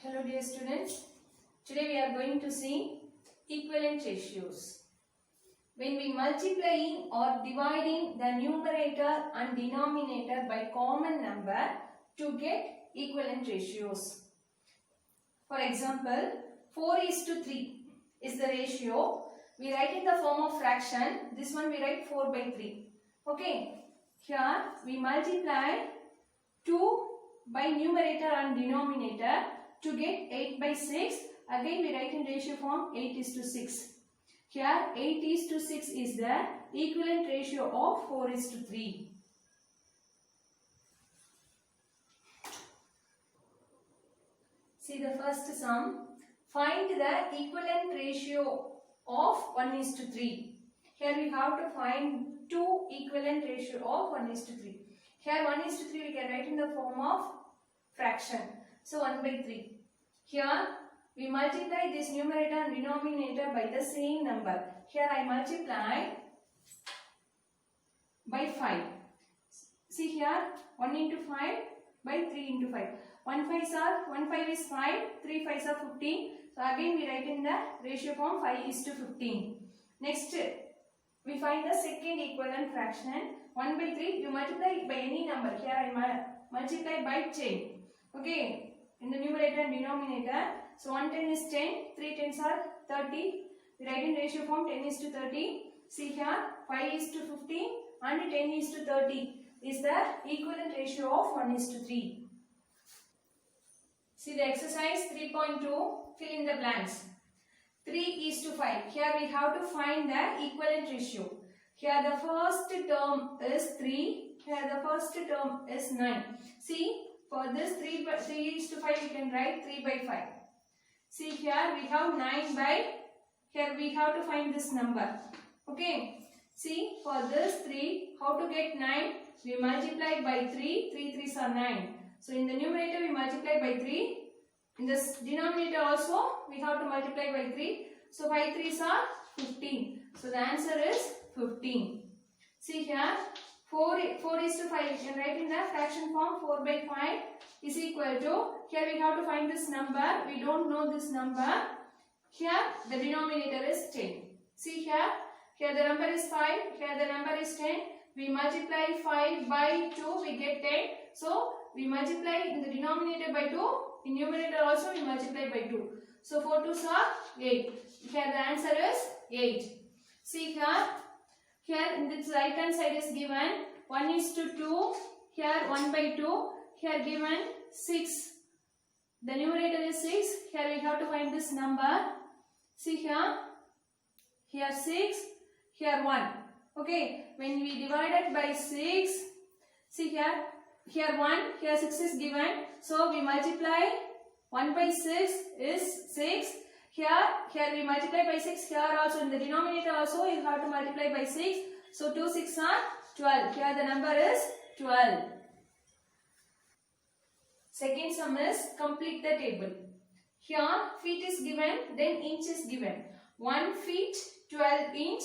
Hello dear students, today we are going to see equivalent ratios. When we multiplying or dividing the numerator and denominator by common number to get equivalent ratios. For example, 4:3 is the ratio. We write in the form of fraction. This one we write 4/3. Okay, here we multiply 2 by numerator and denominator to get 8/6. Again we write in ratio form 8:6. Here 8:6 is the equivalent ratio of 4:3. See the first sum. Find the equivalent ratio of 1:3. Here we have to find two equivalent ratio of 1:3. Here 1:3 we can write in the form of fraction. So 1/3. Here we multiply this numerator and denominator by the same number. Here I multiply by 5. See here 1 into 5 by 3 into 5. 1 5 is 5, 3 5s are 15. So again we write in the ratio form 5:15. Next we find the second equivalent fraction. 1/3 you multiply by any number. Here I multiply by 10. Okay, in the numerator and denominator. So 1 10 is 10, 3 10s are 30. We write in ratio form 10:30. See here 5:15 and 10:30 is the equivalent ratio of 1:3. See the exercise 3.2, fill in the blanks. 3:5. Here we have to find the equivalent ratio. Here the first term is 3. Here the first term is 9. See, for this 3:5 we can write 3/5. See here we have 9 by, here we have to find this number. Okay. See for this 3, how to get 9? We multiply by 3. 3 3s are 9. So in the numerator we multiply by 3. In this denominator also we have to multiply by 3. So 5 3s are 15. So the answer is 15. See here 4:5 you can write in the fraction form 4/5 is equal to, here we have to find this number. We don't know this number. Here the denominator is 10. See here the number is 5, here the number is 10. We multiply 5 by 2, we get 10. So we multiply in the denominator by 2, in numerator also we multiply by 2. So 4 2s are 8. Here the answer is 8. See here in this right hand side is given 1:2. Here 1/2. Here given 6. The numerator is 6. Here we have to find this number. See here 6. Here 1. Okay. When we divide it by 6. See here 1. Here 6 is given. So we multiply 1/6 is 6. Here we multiply by 6. Here also in the denominator also you have to multiply by 6. So 2 6 are 12. Here the number is 12. Second sum is complete the table. Here feet is given, then inch is given. 1 feet 12 inch.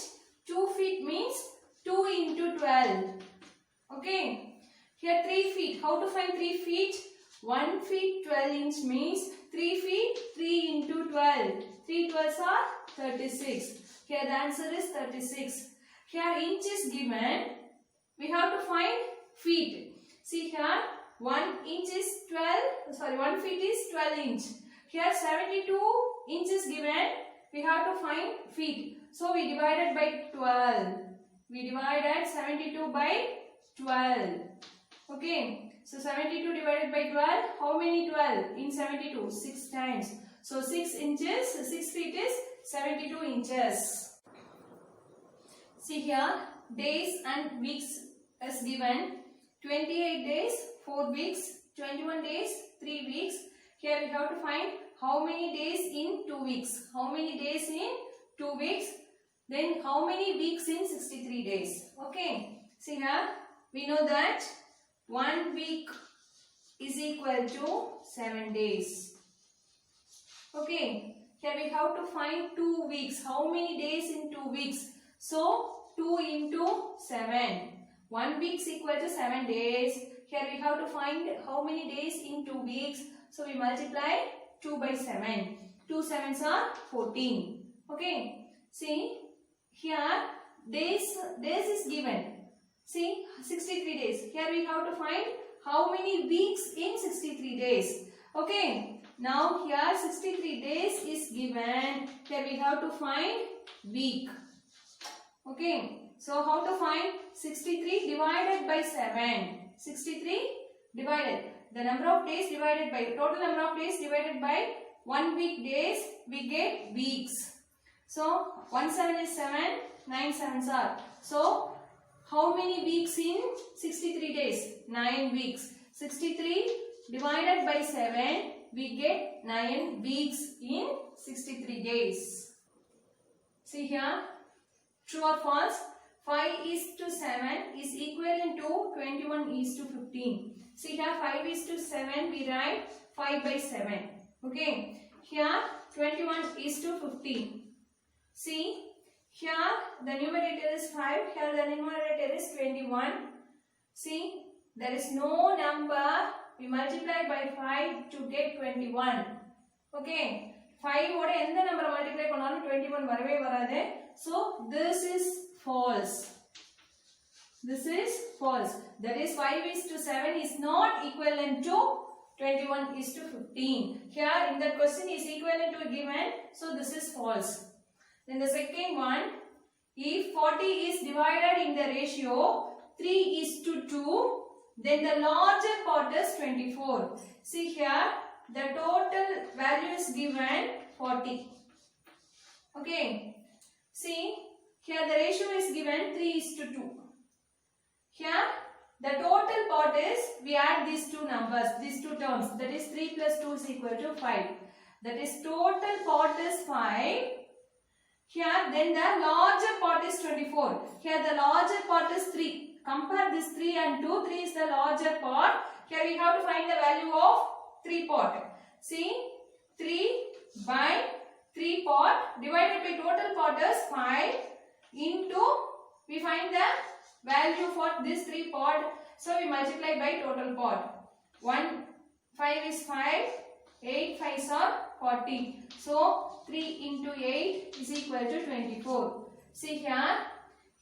2 feet means 2 into 12. Okay. Here 3 feet. How to find 3 feet? 1 feet 12 inch means 3 feet 3 into 12. 3 12s are 36. Here the answer is 36. Here inch is given. We have to find feet. See here 1 inch is 1 feet is 12 inch. Here 72 inches given. We have to find feet. So we divided by 12. We divided 72 by 12. Okay. So 72 divided by 12. How many 12? In 72. 6 times. So 6 inches. 6 feet is 72 inches. See here. Days and weeks is given. 28 days, 4 weeks. 21 days, 3 weeks. Here we have to find how many days in 2 weeks. How many days in 2 weeks. Then how many weeks in 63 days. Okay. See here. We know that 1 week is equal to 7 days. Okay. Here we have to find 2 weeks. How many days in 2 weeks? So 2 into 7. 1 week is equal to 7 days. Here we have to find how many days in 2 weeks. So we multiply 2 by 7. 2 sevens are 14. Okay. See here days is given. See 63 days. Here we have to find how many weeks in 63 days. Okay. Now here 63 days is given. Here we have to find week. Okay. So how to find 63 divided by 7? 63 divided. The number of days divided by total number of days divided by 1 week days, we get weeks. So 1 7 is 7, 9 sevens are. So how many weeks in 63 days? 9 weeks. 63 divided by 7, we get 9 weeks in 63 days. See here, true or false? 5 is to 7 is equivalent to 21 is to 15. See here 5 is to 7, we write 5 by 7. Okay. Here 21 is to 15. See here the numerator is 5, here the numerator is 21. See there is no number, we multiply by 5 to get 21. Okay. 5 oda endha number multiply pannalum 21 varave varade. So this is false. This is false. That is 5 is to 7 is not equivalent to 21 is to 15. Here in the question is equivalent to a given. So this is false. Then the second one, if 40 is divided in the ratio 3 is to 2, then the larger part is 24. See here the total value is given 40. Okay. See here the ratio is given 3 is to 2. Here the total part is, we add these two numbers, these two terms, that is 3 plus 2 is equal to 5. That is total part is 5. Here then the larger part is 24. Here the larger part is 3. Compare this 3 and 2. 3 is the larger part. Here we have to find the value of 3 part. See 3 by 3 part divided by total part is 5 into, we find the value for this 3 part. So we multiply by total part. 1 5 is 5. 8 5s are 40. So 3 into 8 is equal to 24. See here.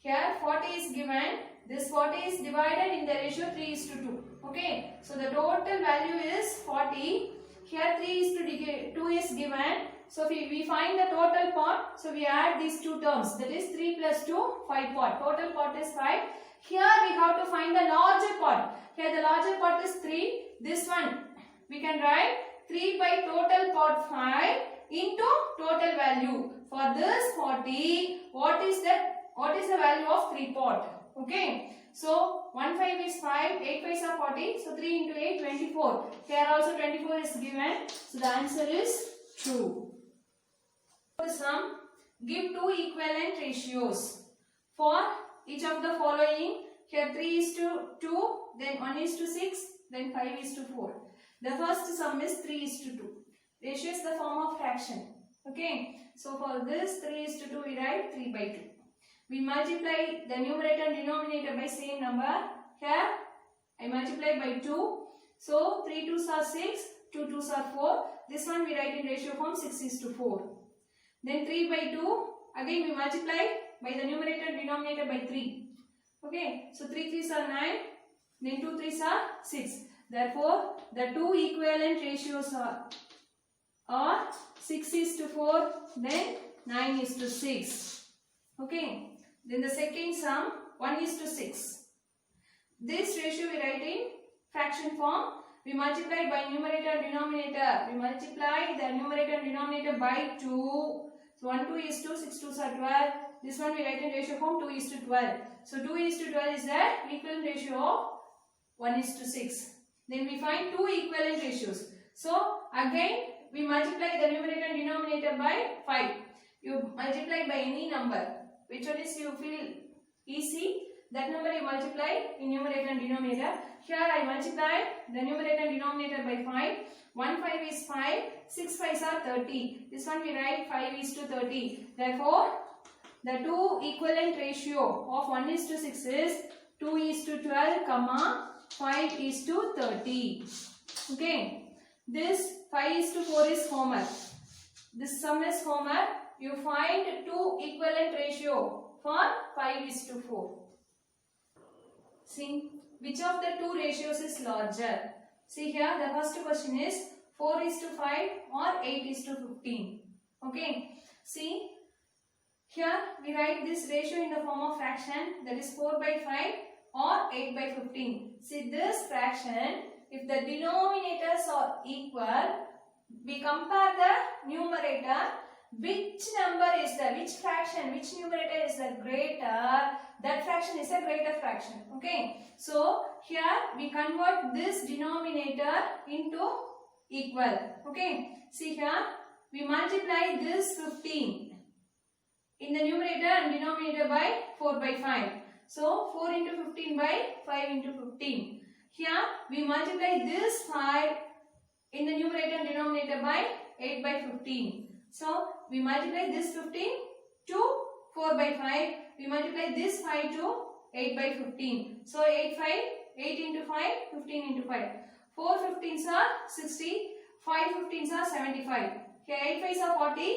Here 40 is given. This 40 is divided in the ratio 3 is to 2. Okay. So the total value is 40. Here 3 is to 2 is given. So we find the total part. So we add these two terms. That is 3 plus 2, 5 part. Total part is 5. Here we have to find the larger part. Here the larger part is 3. This one we can write 3 by total part 5 into total value. For this 40, what is the value of 3 part? Okay. So 1 5 is 5, 8 5s are 40. So 3 into 8, 24. Here also 24 is given. So the answer is true. For the sum, give two equivalent ratios for each of the following. Here 3 is to 2, then 1 is to 6, then 5 is to 4. The first sum is 3 is to 2. Ratio is the form of fraction. Okay. So for this 3 is to 2, we write 3 by 2. We multiply the numerator and denominator by same number. Here I multiply by 2. So 3 2s are 6, 2 2s are 4. This one we write in ratio form 6 is to 4. Then 3 by 2, again we multiply by the numerator and denominator by 3. Okay, so 3 3s are 9, then 2 3s are 6. Therefore, the two equivalent ratios are 6 is to 4, then 9 is to 6. Okay, then the second sum 1 is to 6. This ratio we write in fraction form. We multiply by numerator and denominator. We multiply the numerator and denominator by 2. So 1 2 is 2, 6 2s are 12. This one we write in ratio form 2 is to 12. So 2 is to 12 is the equivalent ratio of 1 is to 6. Then we find two equivalent ratios. So again we multiply the numerator and denominator by 5. You multiply by any number. Which one is you feel easy? That number you multiply in numerator and denominator. Here I multiply the numerator and denominator by 5. 1 5 is 5. 6 5s are 30. This one we write 5 is to 30. Therefore, the two equivalent ratio of 1 is to 6 is 2 is to 12, 5 is to 30. Okay. This 5:4 is Homer. This sum is Homer. You find two equivalent ratio for 5:4. See, which of the two ratios is larger? See here, the first question is 4:5 or 8:15. Okay. See, here we write this ratio in the form of fraction, that is 4/5 or 8/15. See, this fraction, if the denominators are equal, we compare the numerator. Which number is the, which fraction, which numerator is the greater, that fraction is a greater fraction. Okay. So here we convert this denominator into equal. Okay. See here, we multiply this 15 in the numerator and denominator by 4/5. So 4 into 15 by 5 into 15. Here we multiply this 5 in the numerator and denominator by 8/15. So we multiply this 15 to 4/5. We multiply this 5 to 8/15. So 8 into 5, 15 into 5. 4 15s are 60. 5 15s are 75. Here 8 5s are 40.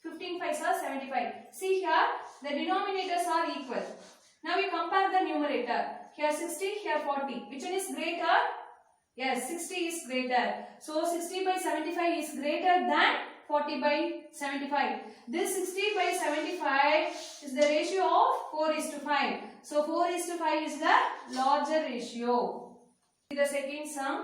15 5s are 75. See here, the denominators are equal. Now we compare the numerator. Here 60, here 40. Which one is greater? Yes, 60 is greater. So 60/75 is greater than 40/75. This 60/75 is the ratio of 4:5. So 4:5 is the larger ratio. The second sum.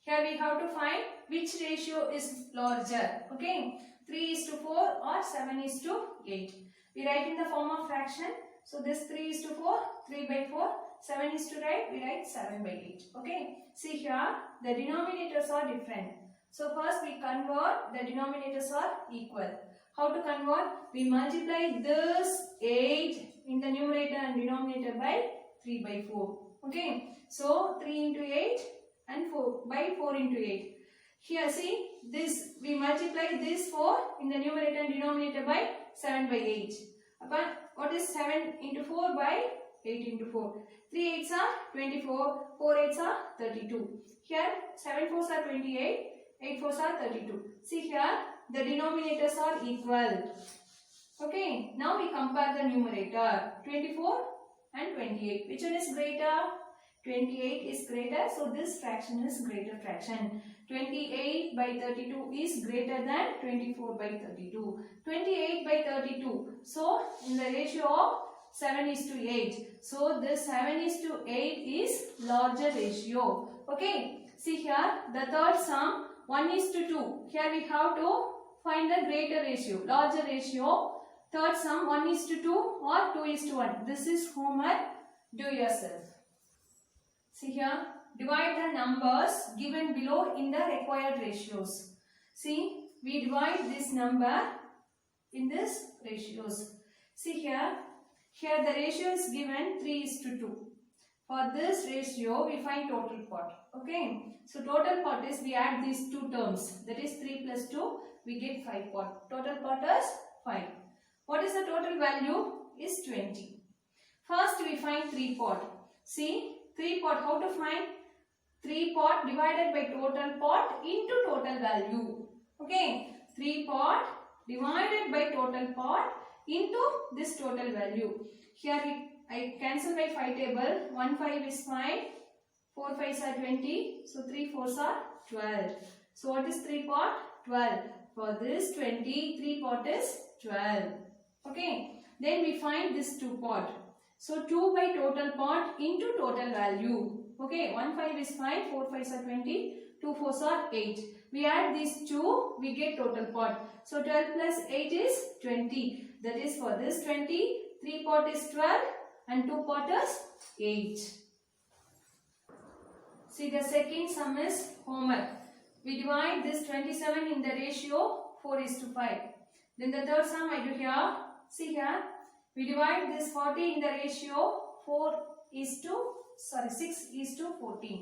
Here we have to find which ratio is larger. Okay. 3:4 or 7:8. We write in the form of fraction. So this 3:4, 3/4. 7:8, we write 7/8. Okay. See here, the denominators are different. So first we convert, the denominators are equal. How to convert? We multiply this 8 in the numerator and denominator by 3/4. Okay. So 3 into 8 and 4 into 8. Here see, this we multiply this 4 in the numerator and denominator by 7/8. Upon what is 7 into 4 by 8 into 4. 3 8s are 24. 4 8s are 32. Here 7 4s are 28. 8 4s are 32. See here, the denominators are equal. Okay. Now we compare the numerator. 24 and 28. Which one is greater? 28 is greater. So this fraction is greater fraction. 28/32 is greater than 24/32. 28/32. So in the ratio of 7:8. So this 7:8 is larger ratio. Okay. See here, the third sum 1:2. Here we have to find the greater ratio, larger ratio. Third sum 1:2 or 2:1. This is homework. Do yourself. See here, divide the numbers given below in the required ratios. See, we divide this number in this ratios. See here, the ratio is given 3:2. For this ratio, we find total part. Okay. So total part is, we add these two terms. That is 3 plus 2, we get 5 part. Total part is 5. What is the total value? Is 20. First we find 3 part. See, 3 part, how to find? 3 part divided by total part into total value. Okay. 3 part divided by total part into this total value. Here I cancel my 5 table. 1 5 is 5. 4 5s are 20. So 3 4s are 12. So what is 3 part? 12. For this 20, 3 part is 12. Okay. Then we find this 2 part. So 2 by total part into total value. Okay. 1 5 is 5. 4 5s are 20. 2 4s are 8. We add these 2, we get total part. So 12 plus 8 is 20. That is, for this 20, 3 part is 12 and 2 part is 8. See, the second sum is homework. We divide this 27 in the ratio 4:5. Then the third sum I do here. See here, we divide this 40 in the ratio 6:14.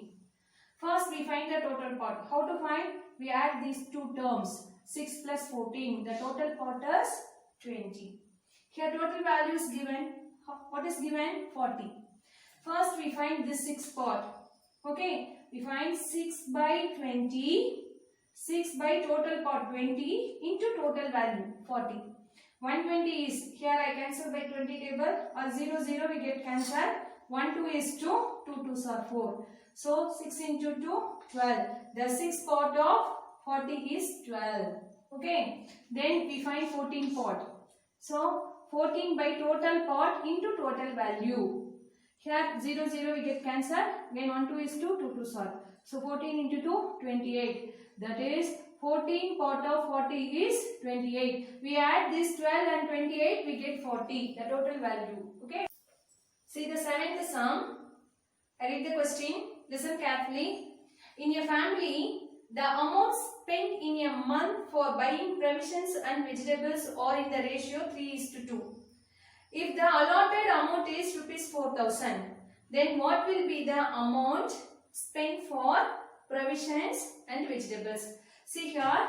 First we find the total part. How to find? We add these two terms. 6 plus 14. The total part is 20. Here total value is given. What is given? 40. First we find this 6 part. Okay. We find 6/20 6 by total part 20 into total value 40. 120 is, here I cancel by 20 table, or 0 0 we get cancelled. 1 2 is 2, 2 2s are 4. So 6 into 2, 12. The 6th part of 40 is 12. Okay. Then we find 14 part. So 14 by total part into total value. Here 0 0 we get cancelled. Again 1 2 is 2, 2 2s are. So 14 into 2, 28. That is 14 part of 40 is 28. We add this 12 and 28, we get 40, the total value. Okay. See the 7th sum. I read the question. Listen carefully. In a family, the amount spent in a month for buying provisions and vegetables are in the ratio 3:2. If the allotted amount is ₹4,000, then what will be the amount spent for provisions and vegetables? See here,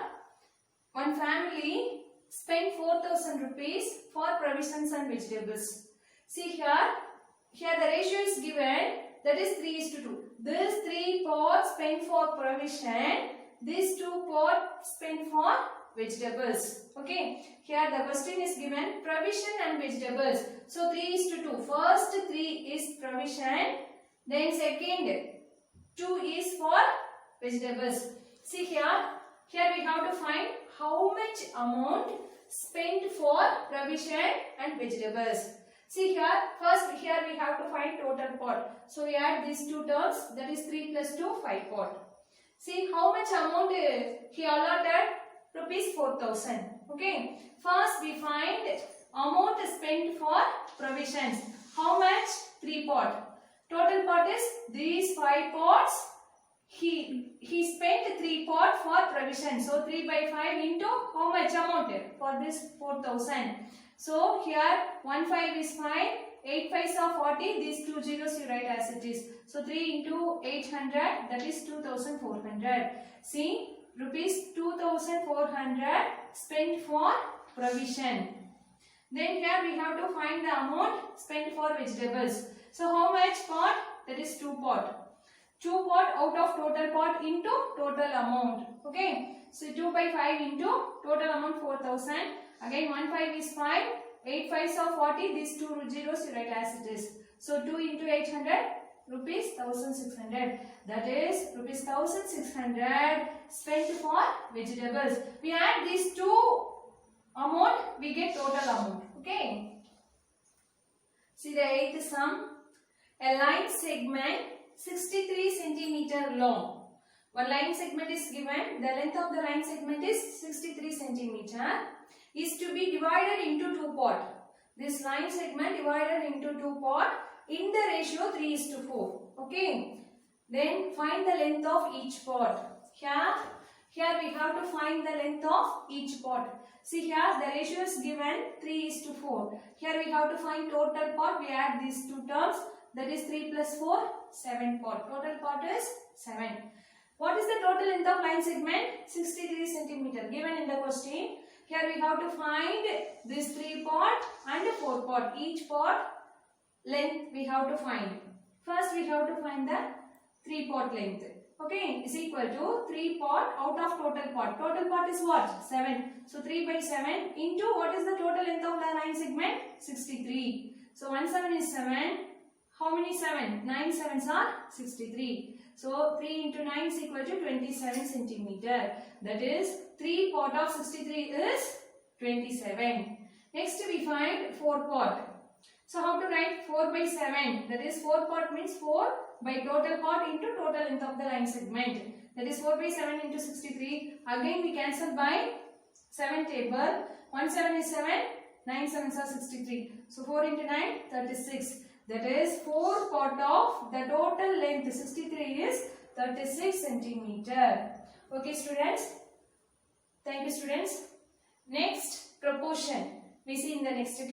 one family spent 4,000 rupees for provisions and vegetables. See here the ratio is given, that is 3:2. This 3 pots spent for provision, these 2 pots spent for vegetables. Okay, here the question is given provision and vegetables. So 3:2. First 3 is provision, then second 2 is for vegetables. See here we have to find how much amount spent for provision and vegetables. See here, first here we have to find total pot. So we add these two terms, that is 3 plus 2, 5 pot. See how much amount he allotted, ₹4,000. Okay, first we find amount spent for provisions. How much? 3 pot. Total pot is these 5 pots. He spent 3 pot for provision. So 3 by 5 into how much amount for this 4,000. So here 1 5 is 5, 8 5s are 40. These 2 zeros you write as it is. So 3 into 800, that is 2,400. See, ₹2,400 spent for provision. Then here we have to find the amount spent for vegetables. So how much pot? That is 2 pot. 2 pot out of total pot into total amount. Okay. So 2 by 5 into total amount 4,000. Again 1 5 is 5. 8 5s are 40. These 2 zeros you write as it is. So 2 into 800, ₹1,600. That is ₹1,600 spent for vegetables. We add these 2 amount, we get total amount. Okay. See the 8th sum. A line segment 63 centimeter long. One line segment is given. The length of the line segment is 63 centimeter. Is to be divided into 2 pot. This line segment divided into 2 pot in the ratio 3:4. Okay. Then find the length of each pot. Here we have to find the length of each pot. See here the ratio is given 3:4. Here we have to find total pot. We add these 2 terms. That is 3 plus 4, 7 pot. Total pot is 7. What is the total length of line segment? 63 centimeter. Given in the question. Here we have to find this 3 pot and 4 pot. Each pot length we have to find. First we have to find the 3 pot length. Okay, is equal to 3 pot out of total pot. Total pot is what? 7. So 3 by 7 into what is the total length of the line segment? 63. So 1 7 is 7. How many 7? 9 7s are 63. So 3 into 9 is equal to 27 centimeter. That is 3 pot of 63 is 27. Next we find 4 pot. So how to write 4 by 7? That is 4 pot means 4 by total pot into total length of the line segment. That is 4 by 7 into 63. Again we cancel by 7 table. 1 7 is 7. 9 7s are 63. So 4 into 9, 36. That is 4 pot of the total length 63 is 36 centimeter. Okay students. Thank you students. Next proportion we see in the next